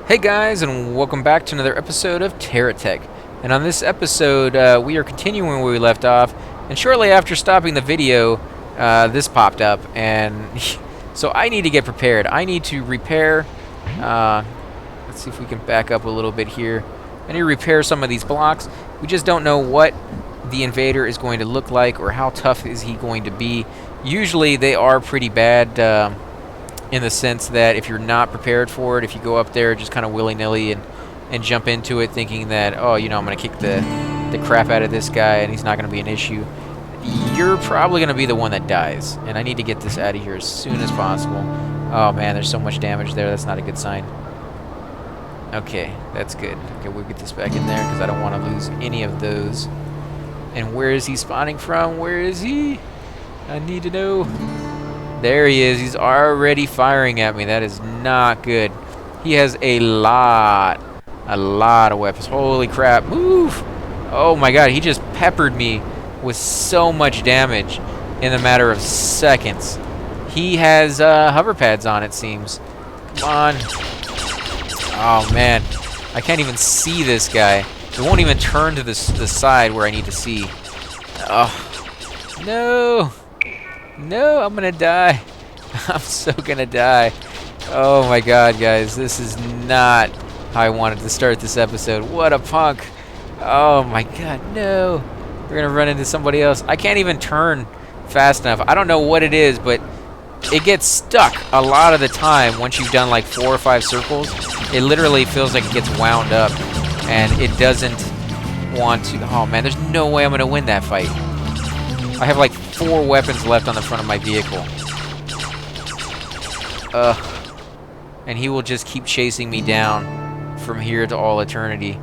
Hey guys, and welcome back to another episode of Terra Tech. And on this episode, we are continuing where we left off. And shortly after stopping the video, this popped up, and so I need to get prepared. I need to repair. Let's see if we can back up a little bit here. I need to repair some of these blocks. We just don't know what the Invader is going to look like or how tough is he going to be. Usually, they are pretty bad. In the sense that if you're not prepared for it, if you go up there just kind of willy-nilly and jump into it thinking that, oh, you know, I'm going to kick the crap out of this guy and he's not going to be an issue, you're probably going to be the one that dies. And I need to get this out of here as soon as possible. Oh, man, there's so much damage there. That's not a good sign. Okay, that's good. Okay, we'll get this back in there because I don't want to lose any of those. And where is he spawning from? Where is he? I need to know. There he is. He's already firing at me. That is not good. He has a lot of weapons. Holy crap. Move! Oh my god, he just peppered me with so much damage in a matter of seconds. He has hover pads on, it seems. Come on. Oh man, I can't even see this guy. It won't even turn to the side where I need to see. Oh, no. No, I'm gonna die. I'm so gonna die. Oh my god, guys. This is not how I wanted to start this episode. What a punk. Oh my god, no. We're gonna run into somebody else. I can't even turn fast enough. I don't know what it is, but it gets stuck a lot of the time once you've done like 4 or 5 circles. It literally feels like it gets wound up, and it doesn't want to. Oh man, there's no way I'm gonna win that fight. I have like 4 weapons left on the front of my vehicle. And he will just keep chasing me down from here to all eternity.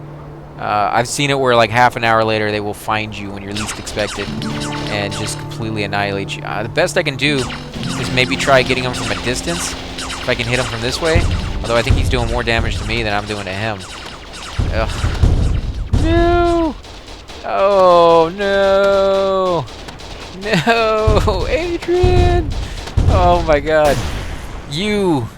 I've seen it where like half an hour later they will find you when you're least expected and just completely annihilate you. The best I can do is maybe try getting him from a distance. If I can hit him from this way. Although I think he's doing more damage to me than I'm doing to him. Ugh. No! Oh, no! No, Adrian! Oh my god. You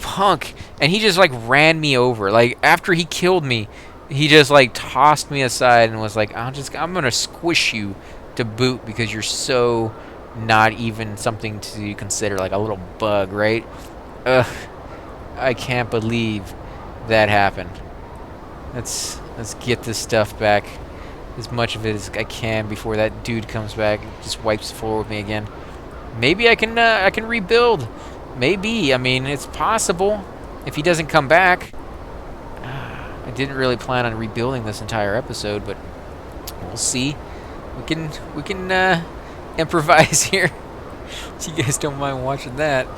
punk. And he just like ran me over. Like after he killed me, he just like tossed me aside and was like, I'm gonna squish you to boot because you're so not even something to consider, like a little bug, right? Ugh. I can't believe that happened. Let's get this stuff back. As much of it as I can before that dude comes back and just wipes the floor with me again. Maybe I can rebuild. Maybe. I mean, it's possible if he doesn't come back. I didn't really plan on rebuilding this entire episode, but we'll see. We can improvise here. If you guys don't mind watching that.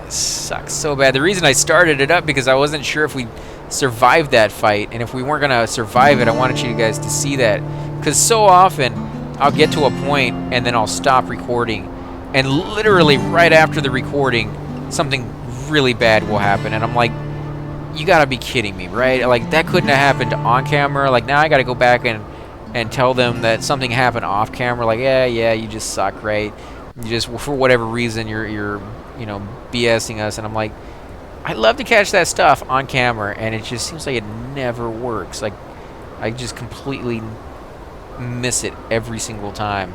It sucks so bad. The reason I started it up because I wasn't sure if we survive that fight, and if we weren't gonna survive it, I wanted you guys to see that, because so often I'll get to a point and then I'll stop recording, and literally right after the recording something really bad will happen, and I'm like, you gotta be kidding me, right? Like that couldn't have happened on camera. Like now I gotta go back and tell them that something happened off camera. Like yeah, you just suck, right? You just, for whatever reason, you're you know, BSing us, and I'm like, I love to catch that stuff on camera, and it just seems like it never works. Like, I just completely miss it every single time.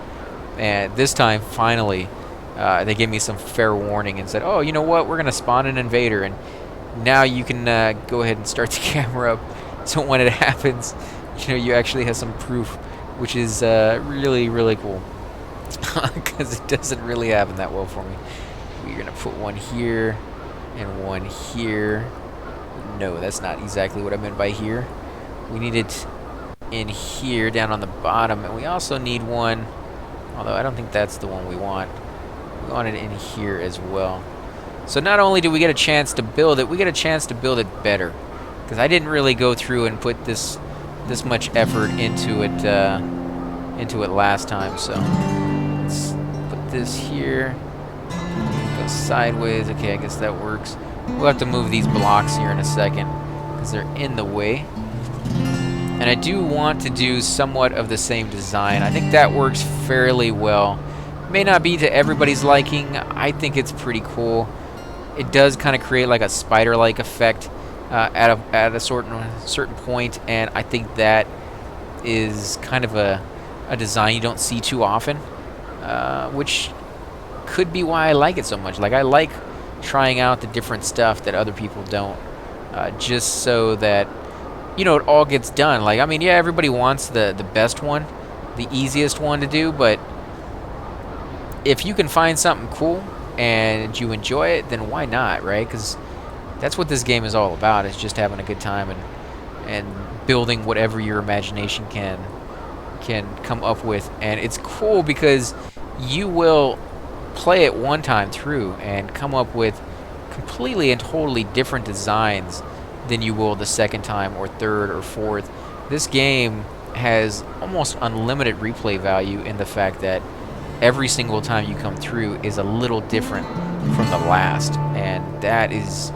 And this time, finally, they gave me some fair warning and said, oh, you know what? We're going to spawn an Invader, and now you can go ahead and start the camera up. So when it happens, you know, you actually have some proof, which is really, really cool. Because it doesn't really happen that well for me. We're going to put one here. And one here. No, that's not exactly what I meant by here. We need it in here, down on the bottom. And we also need one, although I don't think that's the one we want. We want it in here as well. So not only do we get a chance to build it, we get a chance to build it better. Because I didn't really go through and put this much effort into it last time. So let's put this here. Go sideways. Okay, I guess that works. We'll have to move these blocks here in a second because they're in the way. And I do want to do somewhat of the same design. I think that works fairly well. May not be to everybody's liking. I think it's pretty cool. it does kind of create like a spider-like effect at a certain point, and I think that is kind of a design you don't see too often, which could be why I like it so much. Like, I like trying out the different stuff that other people don't, just so that, you know, it all gets done. Like, I mean, yeah, everybody wants the best one, the easiest one to do, but if you can find something cool and you enjoy it, then why not, right? Because that's what this game is all about, is just having a good time and building whatever your imagination can come up with. And it's cool because you will play it one time through and come up with completely and totally different designs than you will the second time or third or fourth. This game has almost unlimited replay value in the fact that every single time you come through is a little different from the last, and that is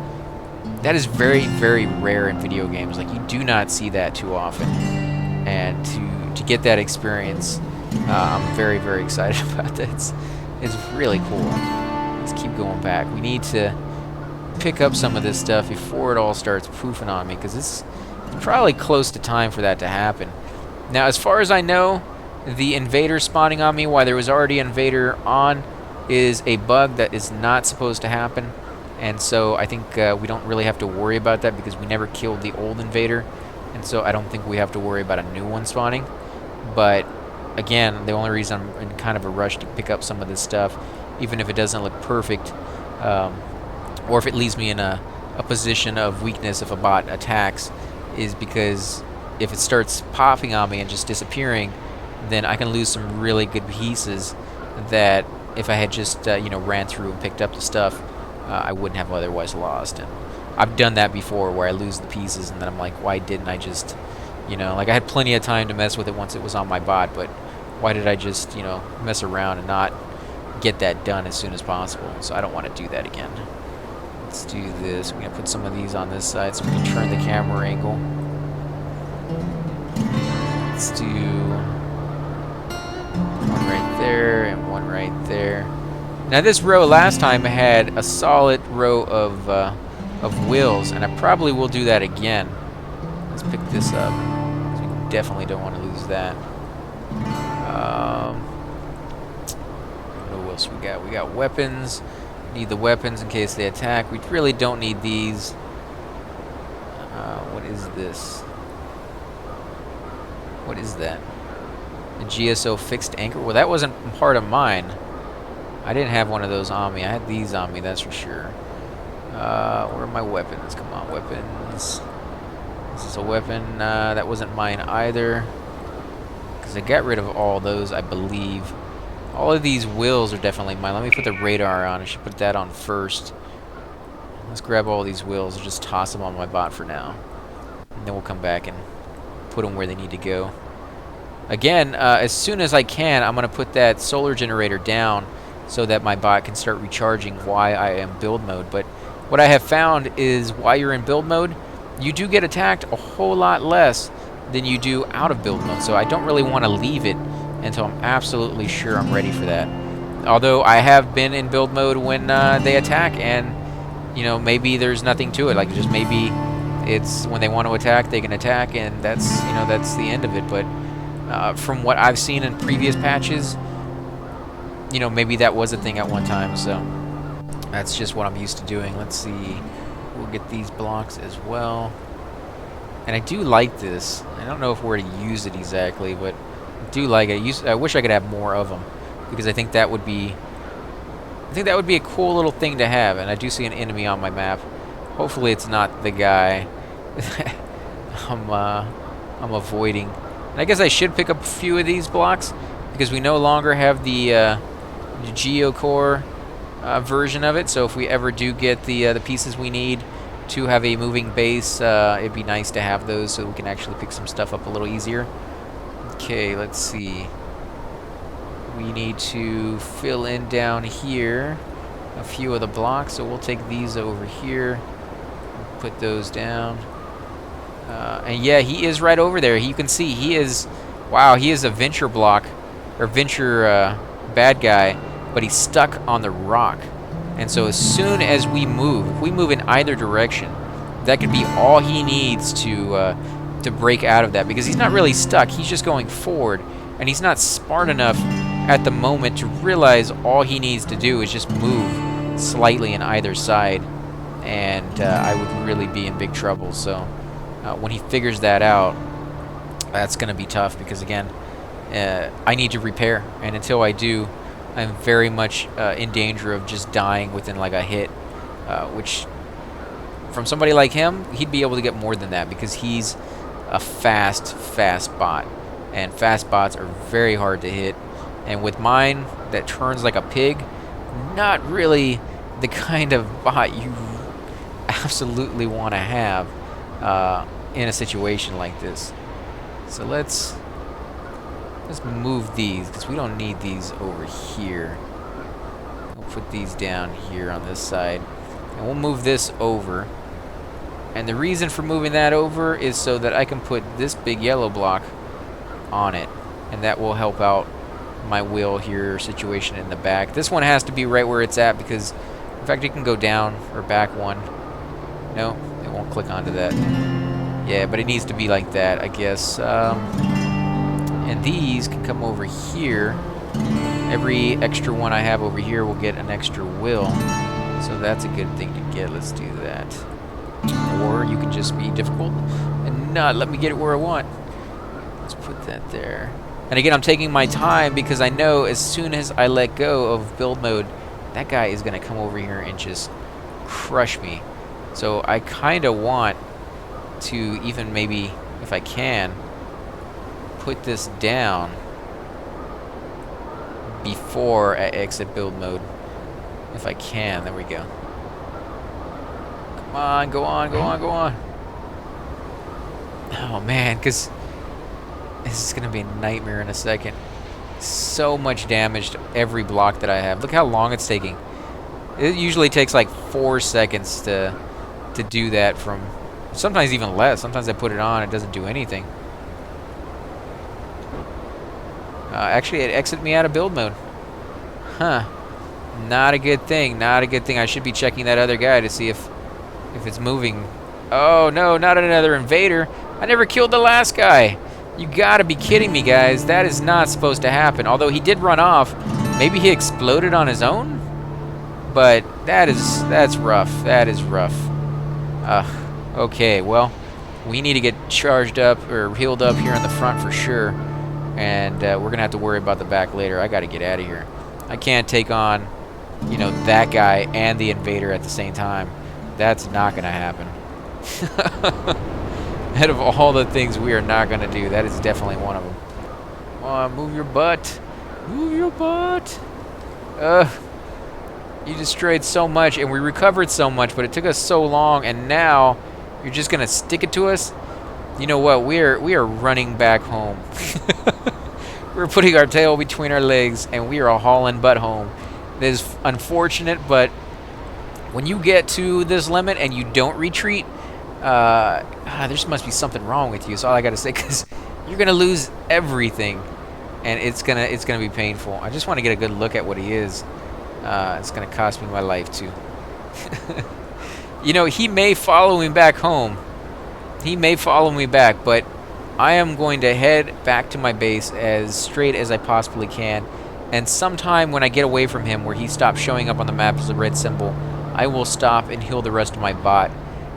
very, very rare in video games. Like, you do not see that too often, and to get that experience, I'm very, very excited about that. It's really cool. Let's keep going back. We need to pick up some of this stuff before it all starts poofing on me, because it's probably close to time for that to happen. Now, as far as I know, the Invader spawning on me while there was already an Invader on is a bug that is not supposed to happen, and so I think we don't really have to worry about that because we never killed the old Invader, and so I don't think we have to worry about a new one spawning. But again, the only reason I'm in kind of a rush to pick up some of this stuff, even if it doesn't look perfect, or if it leaves me in a position of weakness if a bot attacks, is because if it starts popping on me and just disappearing, then I can lose some really good pieces that if I had just you know, ran through and picked up the stuff, I wouldn't have otherwise lost. And I've done that before, where I lose the pieces and then I'm like, why didn't I just, you know, like, I had plenty of time to mess with it once it was on my bot, but why did I just, you know, mess around and not get that done as soon as possible? So I don't want to do that again. Let's do this. We're going to put some of these on this side so we can turn the camera angle. Let's do one right there and one right there. Now, this row last time had a solid row of wheels, and I probably will do that again. Let's pick this up. We definitely don't want to lose that. What else we got? We got weapons. Need the weapons in case they attack. We really don't need these. What is this? What is that? A GSO fixed anchor? Well, that wasn't part of mine. I didn't have one of those on me. I had these on me, that's for sure. Where are my weapons? Come on, weapons. This is a weapon. That wasn't mine either, because I got rid of all those, I believe. All of these wheels are definitely mine. Let me put the radar on. I should put that on first. Let's grab all these wheels and just toss them on my bot for now. And then we'll come back and put them where they need to go. Again, as soon as I can, I'm going to put that solar generator down so that my bot can start recharging while I am build mode. But what I have found is while you're in build mode, you do get attacked a whole lot less than you do out of build mode. So I don't really want to leave it until I'm absolutely sure I'm ready for that. Although I have been in build mode when they attack, and you know, maybe there's nothing to it. Like, just maybe it's when they want to attack, they can attack, and that's, you know, that's the end of it. But from what I've seen in previous patches, you know, maybe that was a thing at one time. So that's just what I'm used to doing. Let's see. We'll get these blocks as well. And I do like this. I don't know if we're to use it exactly, but I do like it. I wish I could have more of them, because I think that would be a cool little thing to have. And I do see an enemy on my map. Hopefully it's not the guy I'm avoiding. And I guess I should pick up a few of these blocks, because we no longer have the Geocore version of it. So if we ever do get the pieces we need to have a moving base, it'd be nice to have those so we can actually pick some stuff up a little easier. Okay, let's see. We need to fill in down here a few of the blocks, so we'll take these over here, put those down. And yeah, he is right over there. You can see he is, wow, he is a venture block, or venture bad guy, but he's stuck on the rock. And so as soon as we move, if we move in either direction, that could be all he needs to break out of that, because he's not really stuck. He's just going forward, and he's not smart enough at the moment to realize all he needs to do is just move slightly in either side, and I would really be in big trouble. So when he figures that out, that's going to be tough, because again, I need to repair, and until I do, I'm very much in danger of just dying within like a hit, which from somebody like him, he'd be able to get more than that, because he's a fast bot, and fast bots are very hard to hit. And with mine that turns like a pig, not really the kind of bot you absolutely want to have in a situation like this. So let's move these, because we don't need these over here. We'll put these down here on this side, and we'll move this over. And the reason for moving that over is so that I can put this big yellow block on it, and that will help out my wheel here situation in the back. This one has to be right where it's at, because in fact it can go down or back one. No, it won't click onto that. Yeah, but it needs to be like that, I guess. And these can come over here. Every extra one I have over here will get an extra wheel, so that's a good thing to get. Let's do that. Or you can just be difficult and not let me get it where I want. Let's put that there. And again, I'm taking my time, because I know as soon as I let go of build mode, that guy is going to come over here and just crush me. So I kind of want to even maybe, if I can, put this down before I exit build mode. If I can. There we go. Come on, go on, go on, go on. Oh man, because this is going to be a nightmare in a second. So much damage to every block that I have. Look how long it's taking. It usually takes like 4 seconds to do that, from sometimes even less. Sometimes I put it on, it doesn't do anything. Actually, it exited me out of build mode. Huh. Not a good thing. Not a good thing. I should be checking that other guy to see if it's moving. Oh, no, not another invader. I never killed the last guy. You gotta be kidding me, guys. That is not supposed to happen. Although he did run off. Maybe he exploded on his own? But that's rough. That is rough. Okay, well, we need to get charged up or healed up here in the front for sure. And we're going to have to worry about the back later. I got to get out of here. I can't take on, you know, that guy and the invader at the same time. That's not going to happen. Out of all the things we are not going to do, that is definitely one of them. Come on, move your butt. Move your butt. You destroyed so much, and we recovered so much, but it took us so long, and now you're just going to stick it to us? You know what? We are running back home. We're putting our tail between our legs, and we are hauling butt home. It is unfortunate, but when you get to this limit and you don't retreat, there must be something wrong with you. That's all I got to say, because you're gonna lose everything, and it's gonna be painful. I just want to get a good look at what he is. It's gonna cost me my life too. You know, he may follow me back home. He may follow me back, but I am going to head back to my base as straight as I possibly can. And sometime when I get away from him, where he stops showing up on the map as a red symbol, I will stop and heal the rest of my bot.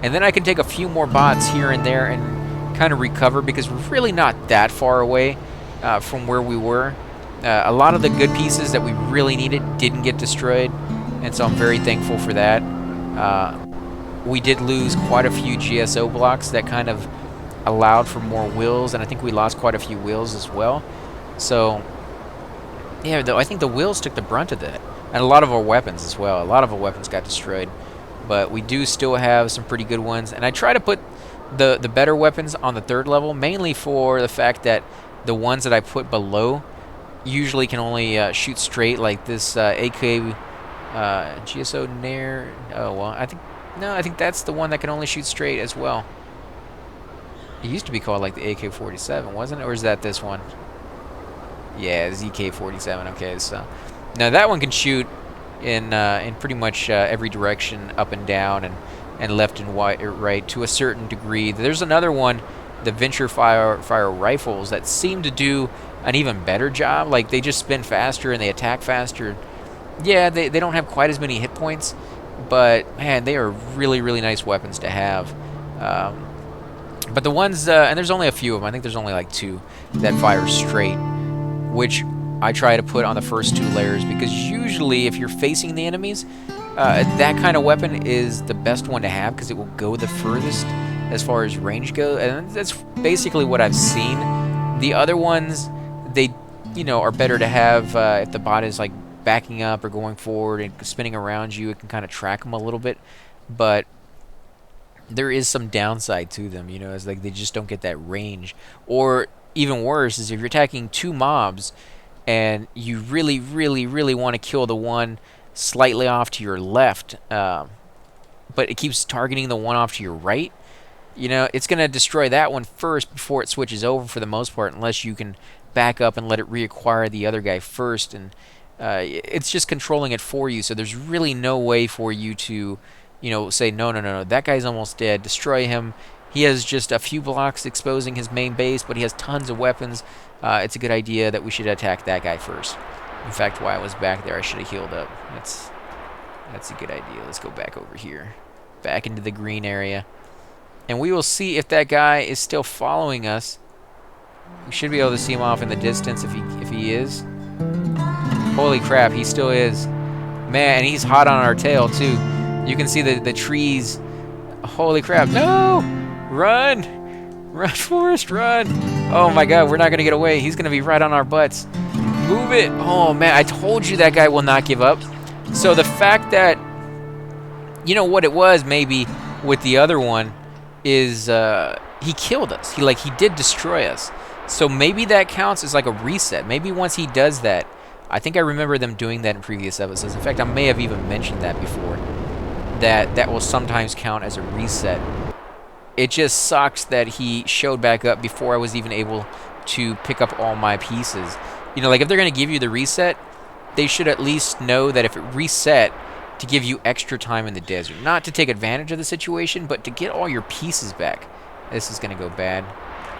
And then I can take a few more bots here and there and kind of recover, because we're really not that far away from where we were. A lot of the good pieces that we really needed didn't get destroyed, and so I'm very thankful for that. We did lose quite a few GSO blocks that kind of allowed for more wheels, and I think we lost quite a few wheels as well. So, yeah, I think the wheels took the brunt of that. And a lot of our weapons as well. A lot of our weapons got destroyed. But we do still have some pretty good ones. And I try to put the better weapons on the 3rd level, mainly for the fact that the ones that I put below usually can only shoot straight, like this AK GSO Nair. Oh, well, I think that's the one that can only shoot straight as well. It used to be called like the AK-47, wasn't it? Or is that this one? Yeah, ZK-47. Okay, so now that one can shoot in pretty much every direction, up and down, and left and right to a certain degree. There's another one, the Venture Fire rifles, that seem to do an even better job. Like, they just spin faster and they attack faster. Yeah, they don't have quite as many hit points, but man, they are really, really nice weapons to have. But the ones, and there's only a few of them, I think there's only like 2 that fire straight, which I try to put on the first 2 layers, because usually if you're facing the enemies, that kind of weapon is the best one to have, because it will go the furthest as far as range goes, and that's basically what I've seen. The other ones, they, you know, are better to have if the bot is like backing up or going forward and spinning around you. It can kind of track them a little bit, but there is some downside to them, you know. It's like they just don't get that range. Or even worse is if you're attacking 2 mobs and you really, really, really want to kill the one slightly off to your left, but it keeps targeting the one off to your right, you know, it's going to destroy that one first before it switches over for the most part, unless you can back up and let it reacquire the other guy first. And it's just controlling it for you, so there's really no way for you to, you know, say, no, no, no, no, that guy's almost dead, destroy him. He has just a few blocks exposing his main base, but he has tons of weapons. It's a good idea that we should attack that guy first. In fact, while I was back there, I should have healed up. That's a good idea. Let's go back over here, back into the green area, and we will see if that guy is still following us. We should be able to see him off in the distance if he is. Holy crap, he still is. Man, and he's hot on our tail too. You can see the trees. Holy crap, no! Run! Run, Forrest, run! Oh my god, we're not gonna get away. He's gonna be right on our butts. Move it! Oh man, I told you that guy will not give up. So the fact that, you know what it was maybe with the other one is he killed us. He did destroy us. So maybe that counts as like a reset. Maybe once he does that, I think I remember them doing that in previous episodes. In fact, I may have even mentioned that before, that will sometimes count as a reset. It just sucks that he showed back up before I was even able to pick up all my pieces. You know, like if they're going to give you the reset, they should at least know that if it reset, to give you extra time in the desert. Not to take advantage of the situation, but to get all your pieces back. This is going to go bad.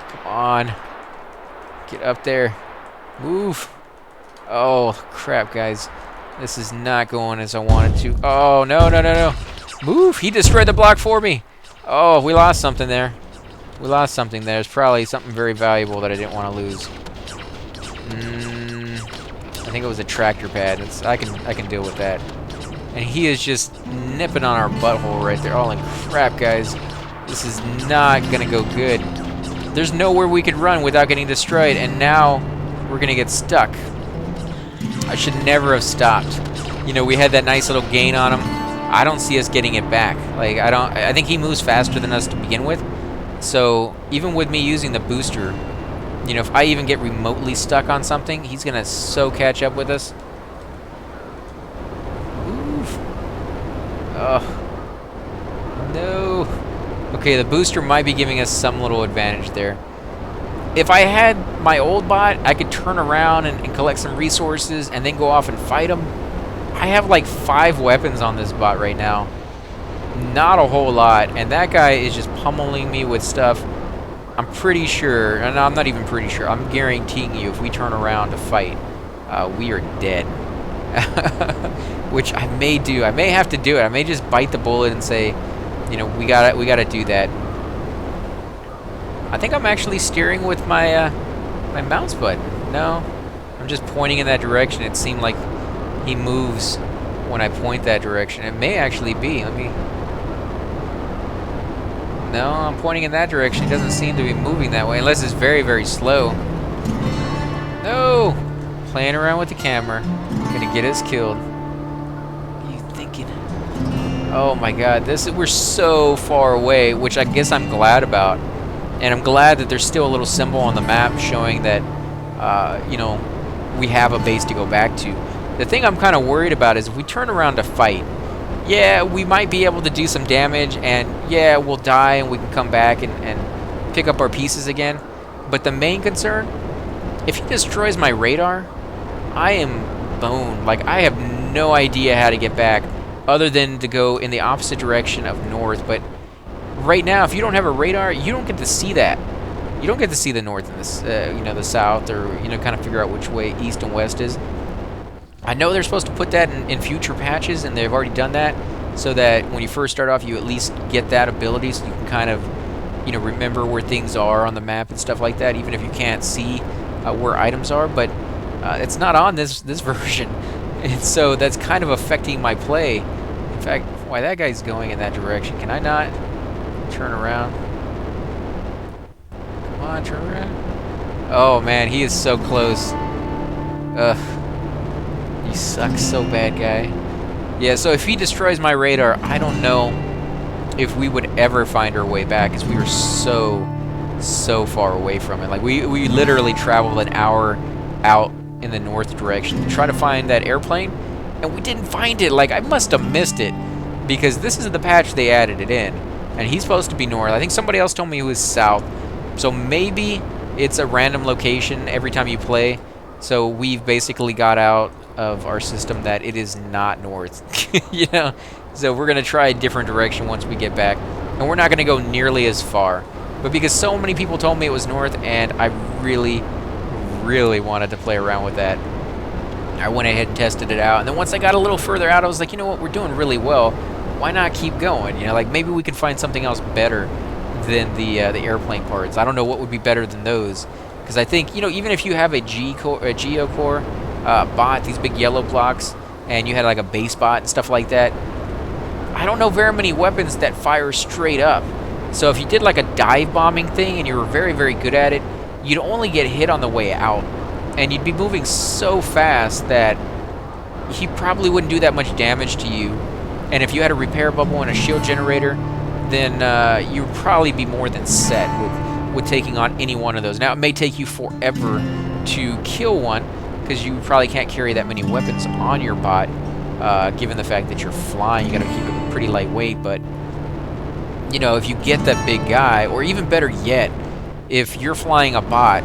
Come on. Get up there. Move. Oh, crap, guys. This is not going as I wanted to. Oh, no, no, no, no. Move. He destroyed the block for me. Oh, we lost something there. We lost something there. It's probably something very valuable that I didn't want to lose. I think it was a tractor pad. I can deal with that. And he is just nipping on our butthole right there. Holy crap, guys. This is not going to go good. There's nowhere we could run without getting destroyed, and now we're going to get stuck. I should never have stopped. You know, we had that nice little gain on him. I don't see us getting it back. Like, I think he moves faster than us to begin with. So, even with me using the booster, you know, if I even get remotely stuck on something, he's going to so catch up with us. Oof. Oh. No. Okay, the booster might be giving us some little advantage there. If I had my old bot, I could turn around and collect some resources and then go off and fight him. I have like 5 weapons on this bot right now. Not a whole lot, and that guy is just pummeling me with stuff. I'm pretty sure, and I'm not even pretty sure, I'm guaranteeing you if we turn around to fight, we are dead. Which I may do. I may have to do it. I may just bite the bullet and say, you know, we gotta do that. I think I'm actually steering with my my mouse button. No, I'm just pointing in that direction. It seemed like he moves when I point that direction. It may actually be. Let me. No, I'm pointing in that direction. It doesn't seem to be moving that way, unless it's very, very slow. No, playing around with the camera, gonna get us killed. What are you thinking? Oh my God, we're so far away, which I guess I'm glad about. And I'm glad that there's still a little symbol on the map showing that, you know, we have a base to go back to. The thing I'm kind of worried about is if we turn around to fight, yeah, we might be able to do some damage, and yeah, we'll die and we can come back and pick up our pieces again. But the main concern, if he destroys my radar, I am boned. Like, I have no idea how to get back other than to go in the opposite direction of north. But right now, if you don't have a radar, you don't get to see that. You don't get to see the north and the, you know, the south, or, you know, kind of figure out which way east and west is. I know they're supposed to put that in future patches, and they've already done that, so that when you first start off, you at least get that ability, so you can kind of, you know, remember where things are on the map and stuff like that, even if you can't see where items are. But it's not on this version, and so that's kind of affecting my play. In fact, why that guy's going in that direction? Can I not turn around? Come on, turn around. Oh man, he is so close. Ugh. You suck so bad, guy. Yeah, so if he destroys my radar, I don't know if we would ever find our way back, because we were so far away from it. Like, we literally traveled an hour out in the north direction to try to find that airplane, and we didn't find it. Like, I must have missed it, because this is the patch they added it in, and he's supposed to be north. I think somebody else told me he was south, so maybe it's a random location every time you play. So we've basically got out of our system that it is not north, you know. So we're gonna try a different direction once we get back, and we're not gonna go nearly as far. But because so many people told me it was north, and I really wanted to play around with that, I went ahead and tested it out. And then once I got a little further out, I was like, you know what, we're doing really well. Why not keep going? You know, like maybe we could find something else better than the airplane parts. I don't know what would be better than those. Because I think, you know, even if you have a Geo Core bot, these big yellow blocks, and you had like a base bot and stuff like that, I don't know very many weapons that fire straight up. So if you did like a dive bombing thing and you were very good at it, you'd only get hit on the way out. And you'd be moving so fast that he probably wouldn't do that much damage to you. And if you had a repair bubble and a shield generator, then you'd probably be more than set with taking on any one of those. Now, it may take you forever to kill one, because you probably can't carry that many weapons on your bot, given the fact that you're flying. You gotta keep it pretty lightweight. But, you know, if you get that big guy, or even better yet, if you're flying a bot,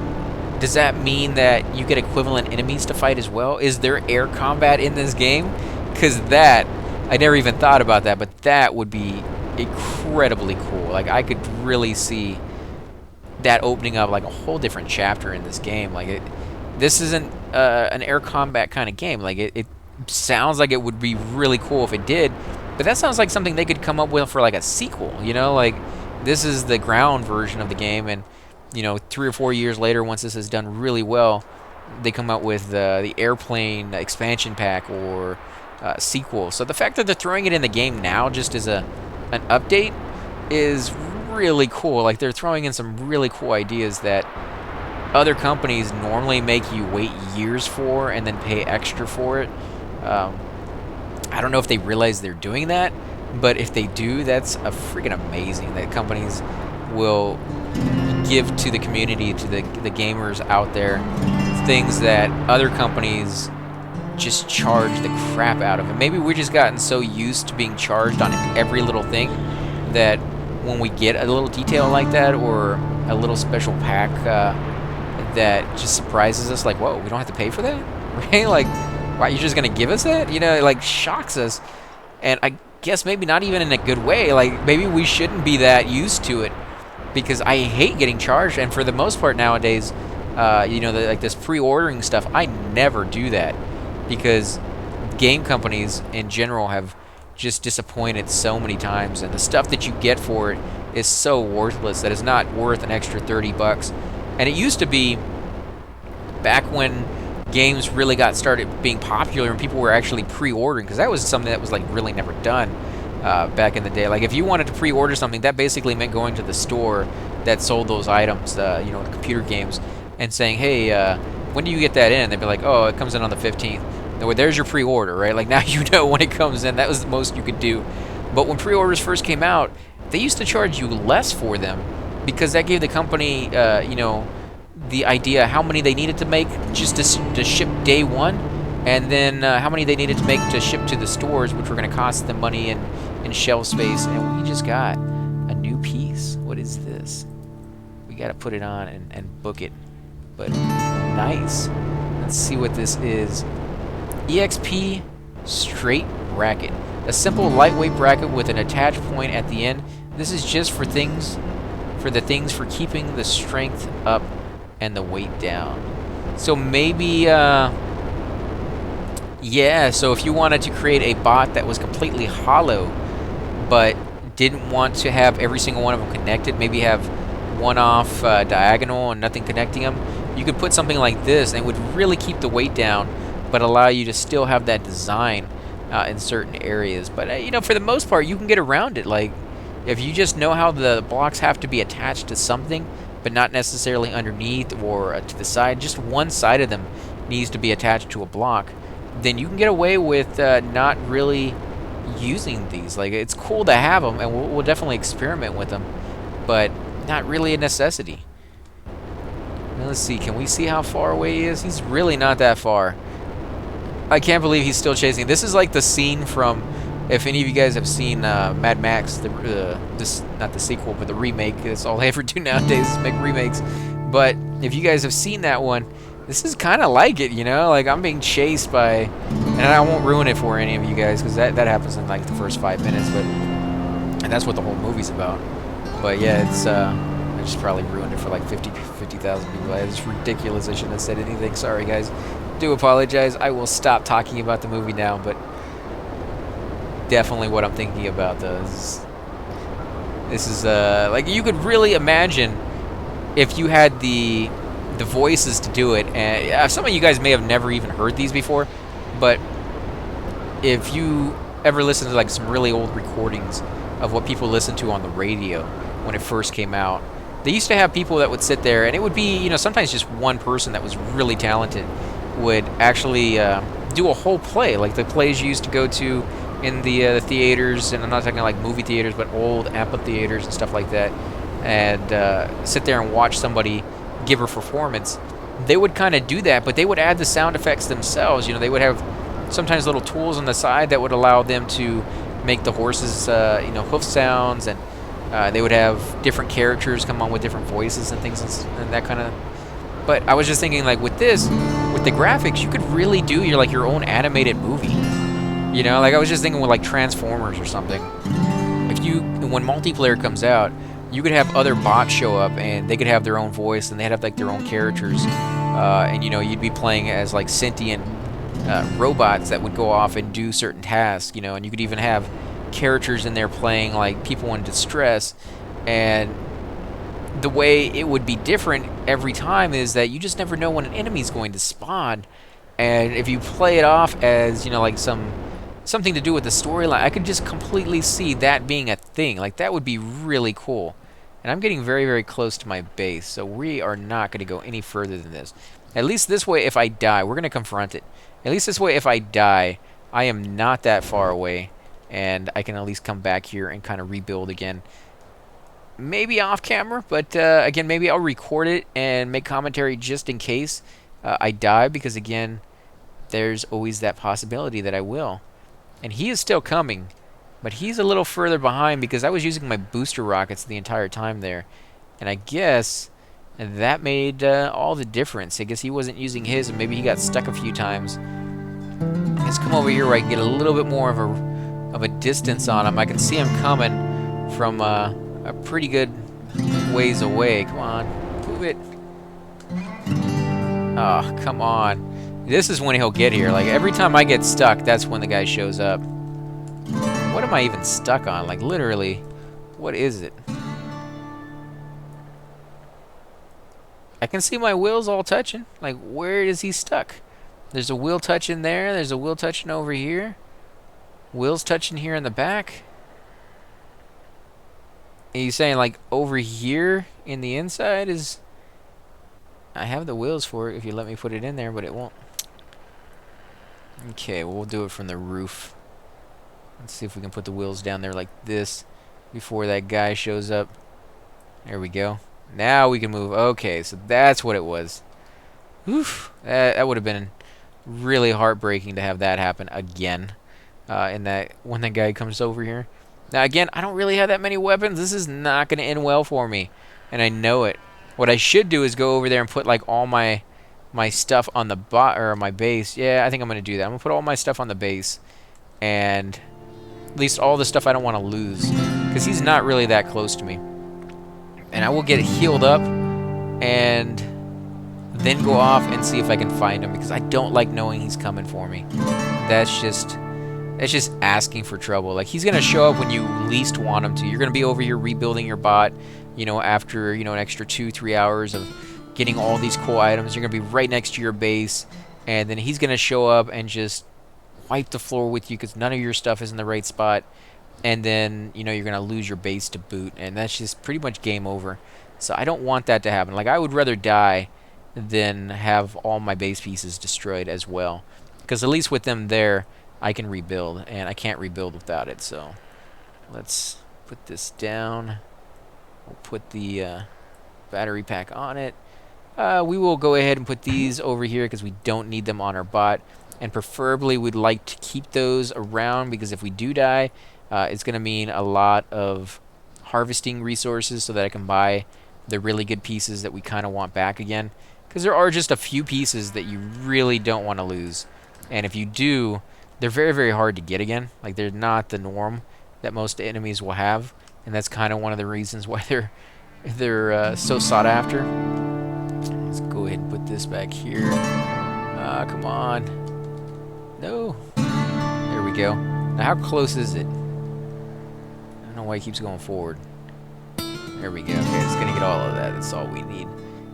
does that mean that you get equivalent enemies to fight as well? Is there air combat in this game? Because that, I never even thought about that, but that would be incredibly cool. Like, I could really see that opening up like a whole different chapter in this game. Like, this isn't an air combat kind of game. Like, it sounds like it would be really cool if it did, but that sounds like something they could come up with for like a sequel, you know? Like, this is the ground version of the game, and, you know, 3 or 4 years later, once this is done really well, they come out with the airplane expansion pack or sequel. So the fact that they're throwing it in the game now just as an update is really cool. Like, they're throwing in some really cool ideas that other companies normally make you wait years for and then pay extra for it. I don't know if they realize they're doing that, but if they do, that's a freaking amazing that companies will give to the community, to the gamers out there, things that other companies just charge the crap out of. And maybe we've just gotten so used to being charged on every little thing that when we get a little detail like that, or a little special pack that just surprises us, like, whoa, we don't have to pay for that? Right? Like, why, you're just gonna give us that? You know, it like shocks us. And I guess maybe not even in a good way. Like, maybe we shouldn't be that used to it, because I hate getting charged. And for the most part nowadays, you know, like this pre-ordering stuff, I never do that, because game companies in general have just disappointed so many times, and the stuff that you get for it is so worthless that it's not worth an extra $30. And it used to be, back when games really got started being popular and people were actually pre-ordering, because that was something that was like really never done back in the day. Like, if you wanted to pre-order something, that basically meant going to the store that sold those items, you know, computer games, and saying, hey, when do you get that in? They'd be like, oh, it comes in on the 15th. There's your pre-order, right? Like, now you know when it comes in. That was the most you could do. But when pre-orders first came out, they used to charge you less for them, because that gave the company, you know, the idea how many they needed to make just to ship day one, and then how many they needed to make to ship to the stores, which were going to cost them money and shelf space. And we just got a new piece. What is this? We got to put it on and book it. But nice. Let's see what this is. EXP straight bracket. A simple lightweight bracket with an attach point at the end. This is just for the things for keeping the strength up and the weight down. So maybe, yeah, so if you wanted to create a bot that was completely hollow, but didn't want to have every single one of them connected, maybe have one off diagonal and nothing connecting them, you could put something like this and it would really keep the weight down, but allow you to still have that design in certain areas. But, you know, for the most part, you can get around it. Like, if you just know how the blocks have to be attached to something, but not necessarily underneath or to the side, just one side of them needs to be attached to a block, then you can get away with not really using these. Like, it's cool to have them, and we'll definitely experiment with them, but not really a necessity. Now, let's see, can we see how far away he is? He's really not that far. I can't believe he's still chasing. This is like the scene from, if any of you guys have seen Mad Max, not the sequel, but the remake. That's all I ever do nowadays is make remakes. But if you guys have seen that one, this is kind of like it, you know? Like, I'm being chased by, and I won't ruin it for any of you guys, because that happens in like the first 5 minutes, but, and that's what the whole movie's about. But yeah, it's, I just probably ruined it for like 50,000 people. It's ridiculous. I shouldn't have said anything. Sorry, guys. Do apologize. I will stop talking about the movie now, but definitely what I'm thinking about, though. This is like, you could really imagine if you had the voices to do it, and some of you guys may have never even heard these before, but if you ever listen to like some really old recordings of what people listened to on the radio when it first came out, they used to have people that would sit there, and it would be, you know, sometimes just one person that was really talented would actually do a whole play, like the plays you used to go to in the theaters, and I'm not talking like movie theaters, but old amphitheaters and stuff like that, and sit there and watch somebody give a performance. They would kind of do that, but they would add the sound effects themselves. You know, they would have sometimes little tools on the side that would allow them to make the horses, you know, hoof sounds, and they would have different characters come on with different voices and things and that kind of. But I was just thinking, like, with this, with the graphics, you could really do your own animated movie. You know, like I was just thinking with like Transformers or something. When multiplayer comes out, you could have other bots show up and they could have their own voice and they'd have like their own characters, and you know, you'd be playing as like sentient robots that would go off and do certain tasks. You know, and you could even have characters in there playing like people in distress, and the way it would be different every time is that you just never know when an enemy's going to spawn, and if you play it off as, you know, like something to do with the storyline, I could just completely see that being a thing. Like, that would be really cool. And I'm getting very, very close to my base, so we are not going to go any further than this. At least this way, if I die, we're going to confront it. At least this way, if I die, I am not that far away, and I can at least come back here and kind of rebuild again. Maybe off camera, but again, maybe I'll record it and make commentary just in case I die, because again, there's always that possibility that I will. And he is still coming, but he's a little further behind because I was using my booster rockets the entire time there. And I guess that made all the difference. I guess he wasn't using his, and maybe he got stuck a few times. Let's come over here where I can get a little bit more of a distance on him. I can see him coming from a pretty good ways away. Come on, move it. Oh, come on. This is when he'll get here. Like, every time I get stuck, that's when the guy shows up. What am I even stuck on? Like, literally, what is it? I can see my wheels all touching. Like, where is he stuck? There's a wheel touching there. There's a wheel touching over here. Wheels touching here in the back. And he's saying, like, over here in the inside is... I have the wheels for it if you let me put it in there, but it won't. Okay, we'll do it from the roof. Let's see if we can put the wheels down there like this before that guy shows up. There we go. Now we can move. Okay, so that's what it was. Oof. That would have been really heartbreaking to have that happen again. When that guy comes over here. Now, again, I don't really have that many weapons. This is not going to end well for me, and I know it. What I should do is go over there and put like all my stuff on the my base. Yeah, I think I'm going to do that. I'm going to put all my stuff on the base, and at least all the stuff I don't want to lose, because he's not really that close to me. And I will get healed up and then go off and see if I can find him, because I don't like knowing he's coming for me. That's just asking for trouble. Like, he's gonna show up when you least want him to. You're gonna be over here rebuilding your bot, you know, after, you know, an extra 2-3 hours of getting all these cool items. You're gonna be right next to your base, and then he's gonna show up and just wipe the floor with you because none of your stuff is in the right spot, and then, you know, you're gonna lose your base to boot, and that's just pretty much game over. So I don't want that to happen. Like, I would rather die than have all my base pieces destroyed as well, because at least with them there, I can rebuild, and I can't rebuild without it. So let's put this down. We'll put the battery pack on it. We will go ahead and put these over here because we don't need them on our bot, and preferably we'd like to keep those around, because if we do die, it's going to mean a lot of harvesting resources so that I can buy the really good pieces that we kind of want back again, because there are just a few pieces that you really don't want to lose, and if you do, they're very, very hard to get again. Like, they're not the norm that most enemies will have, and that's kind of one of the reasons why they're so sought after. Let's go ahead and put this back here. Come on. No. There we go. Now, how close is it? I don't know why it keeps going forward. There we go. Okay, it's gonna get all of that. That's all we need.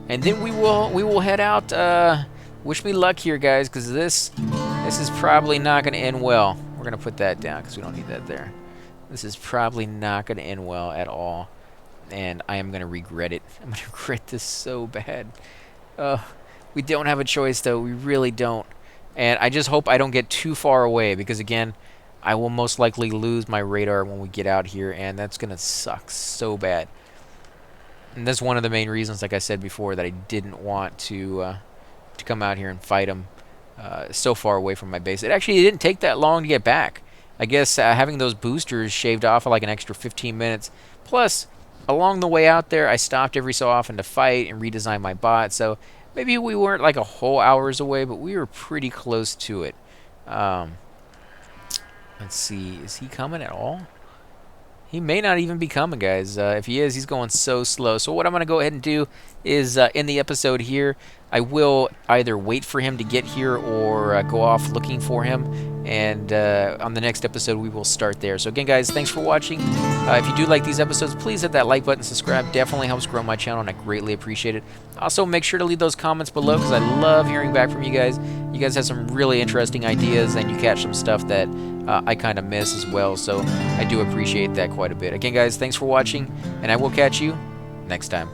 And then we will head out. Wish me luck here, guys, because this is probably not going to end well. We're going to put that down because we don't need that there. This is probably not going to end well at all, and I am going to regret it. I'm going to regret this so bad. We don't have a choice, though. We really don't. And I just hope I don't get too far away, because, again, I will most likely lose my radar when we get out here, and that's going to suck so bad. And that's one of the main reasons, like I said before, that I didn't want to come out here and fight him so far away from my base. It actually didn't take that long to get back. I guess having those boosters shaved off like an extra 15 minutes. Plus, along the way out there, I stopped every so often to fight and redesign my bot. So maybe we weren't like a whole hours away, but we were pretty close to it. Let's see. Is he coming at all? He may not even be coming, guys. If he is, he's going so slow. So what I'm going to go ahead and do is end the episode here. I will either wait for him to get here or go off looking for him. And on the next episode, we will start there. So again, guys, thanks for watching. If you do like these episodes, please hit that like button, subscribe. Definitely helps grow my channel, and I greatly appreciate it. Also, make sure to leave those comments below, because I love hearing back from you guys. You guys have some really interesting ideas, and you catch some stuff that I kind of miss as well. So I do appreciate that quite a bit. Again, guys, thanks for watching, and I will catch you next time.